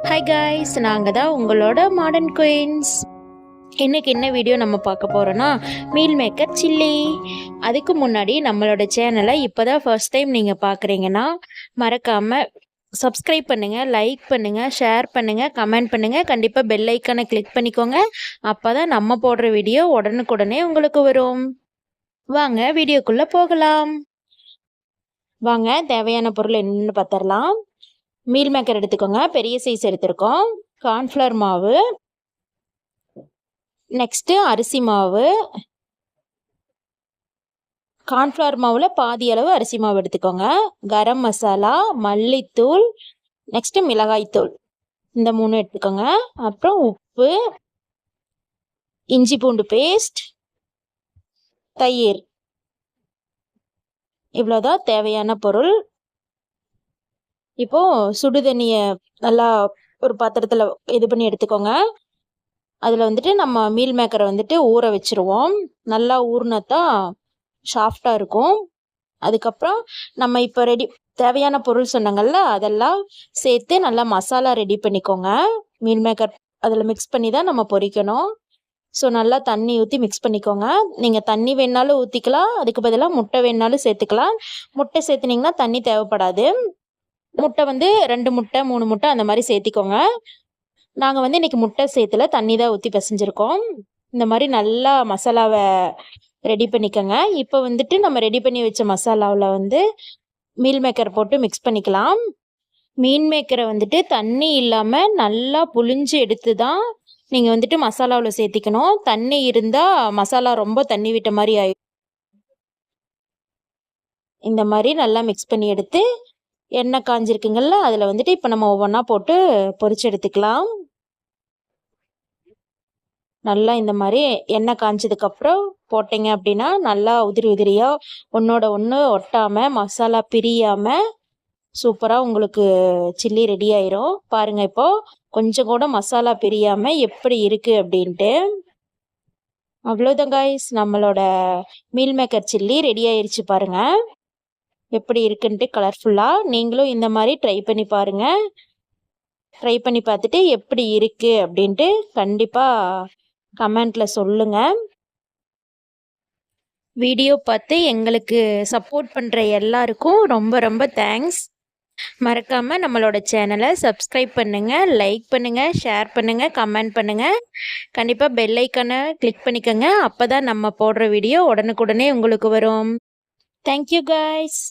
Hi guys, நாங்கள் தான் உங்களோட மாடர்ன் குயின்ஸ். இன்னைக்கு என்ன வீடியோ நம்ம பார்க்க போகிறோன்னா மீல் மேக்கர் சில்லி. அதுக்கு முன்னாடி நம்மளோட சேனலை இப்போ தான் ஃபர்ஸ்ட் டைம் நீங்கள் பார்க்குறீங்கன்னா மறக்காமல் சப்ஸ்கிரைப் பண்ணுங்கள், லைக் பண்ணுங்கள், ஷேர் பண்ணுங்கள், கமெண்ட் பண்ணுங்கள். கண்டிப்பாக பெல் ஐக்கானை கிளிக் பண்ணிக்கோங்க. அப்போ தான் நம்ம போடுற வீடியோ உடனுக்குடனே உங்களுக்கு வரும். வாங்க வீடியோக்குள்ளே போகலாம். வாங்க தேவையான பொருள் என்னென்னு பார்த்துடலாம். மீல் மேக்கர் எடுத்துக்கோங்க, பெரிய சைஸ் எடுத்துருக்கோம். கார்ன்ஃப்ளவர் மாவு, நெக்ஸ்ட்டு அரிசி மாவு. கார்ன்ஃப்ளவர் மாவில் பாதி அளவு அரிசி மாவு எடுத்துக்கோங்க. கரம் மசாலா, மல்லித்தூள், நெக்ஸ்ட்டு மிளகாய்த்தூள், இந்த 3 எடுத்துக்கோங்க. அப்புறம் உப்பு, இஞ்சி பூண்டு பேஸ்ட், தயிர். இவ்வளோதான் தேவையான பொருள். இப்போ சுடுதண்ணியை நல்லா ஒரு பாத்திரத்தில் இது பண்ணி எடுத்துக்கோங்க. அதில் வந்துட்டு நம்ம மீல் மேக்கரை வந்துட்டு ஊற வச்சுருவோம். நல்லா ஊறினத்தான் சாஃப்டாக இருக்கும். அதுக்கப்புறம் நம்ம இப்போ தேவையான பொருள் சொன்னாங்கல்ல, அதெல்லாம் சேர்த்து நல்லா மசாலா ரெடி பண்ணிக்கோங்க. மீல் மேக்கர் அதில் மிக்ஸ் பண்ணி தான் நம்ம பொரிக்கணும். ஸோ நல்லா தண்ணி ஊற்றி மிக்ஸ் பண்ணிக்கோங்க. நீங்கள் தண்ணி வேணாலும் ஊற்றிக்கலாம், அதுக்கு பதிலாக முட்டை வேணாலும் சேர்த்துக்கலாம். முட்டை சேர்த்துனிங்கன்னா தண்ணி தேவைப்படாது. முட்டை 2 முட்டை 3 முட்டை அந்த மாதிரி சேர்த்திக்கோங்க. நாங்கள் இன்றைக்கி முட்டை சேர்த்துல, தண்ணி தான் ஊற்றி பிசைஞ்சிருக்கோம். இந்த மாதிரி நல்லா மசாலாவை ரெடி பண்ணிக்கோங்க. இப்போ நம்ம ரெடி பண்ணி வச்ச மசாலாவில் மீல் மேக்கர் போட்டு மிக்ஸ் பண்ணிக்கலாம். மீல் மேக்கரை தண்ணி இல்லாமல் நல்லா புழிஞ்சு எடுத்து தான் நீங்கள் மசாலாவில் சேர்த்திக்கணும். தண்ணி இருந்தால் மசாலா ரொம்ப தண்ணி விட்ட மாதிரி ஆயிடும். இந்த மாதிரி நல்லா மிக்ஸ் பண்ணி எடுத்து எண்ணெய் காஞ்சிருக்குங்கள்ல, அதில் இப்போ நம்ம ஒவ்வொன்றா போட்டு பொரிச்சு எடுத்துக்கலாம். நல்லா இந்த மாதிரி எண்ணெய் காஞ்சதுக்கப்புறம் போட்டிங்க அப்படின்னா நல்லா உதிரி உதிரியாக ஒன்றோட ஒன்று ஒட்டாமல் மசாலா பிரியாமல் சூப்பராக உங்களுக்கு சில்லி ரெடி ஆயிரும். பாருங்கள், இப்போது கொஞ்சம் கூட மசாலா பிரியாமல் எப்படி இருக்குது அப்படின்ட்டு. அவ்வளோதான் காய்ஸ், நம்மளோட மீல் மேக்கர் சில்லி ரெடி ஆயிடுச்சு. பாருங்கள் எப்படி இருக்குன்ட்டு கலர்ஃபுல்லாக. நீங்களும் இந்த மாதிரி ட்ரை பண்ணி பாருங்கள். ட்ரை பண்ணி பார்த்துட்டு எப்படி இருக்குது அப்படின்ட்டு கண்டிப்பாக கமெண்ட்டில் சொல்லுங்கள். வீடியோ பார்த்து எங்களுக்கு சப்போர்ட் பண்ணுற எல்லாருக்கும் ரொம்ப ரொம்ப தேங்க்ஸ். மறக்காமல் நம்மளோட சேனலை சப்ஸ்கிரைப் பண்ணுங்கள், லைக் பண்ணுங்கள், ஷேர் பண்ணுங்கள், கமெண்ட் பண்ணுங்கள். கண்டிப்பாக பெல் ஐக்கானை கிளிக் பண்ணிக்கோங்க. அப்போ தான் நம்ம போடுற வீடியோ உடனுக்குடனே உங்களுக்கு வரும். Thank you guys.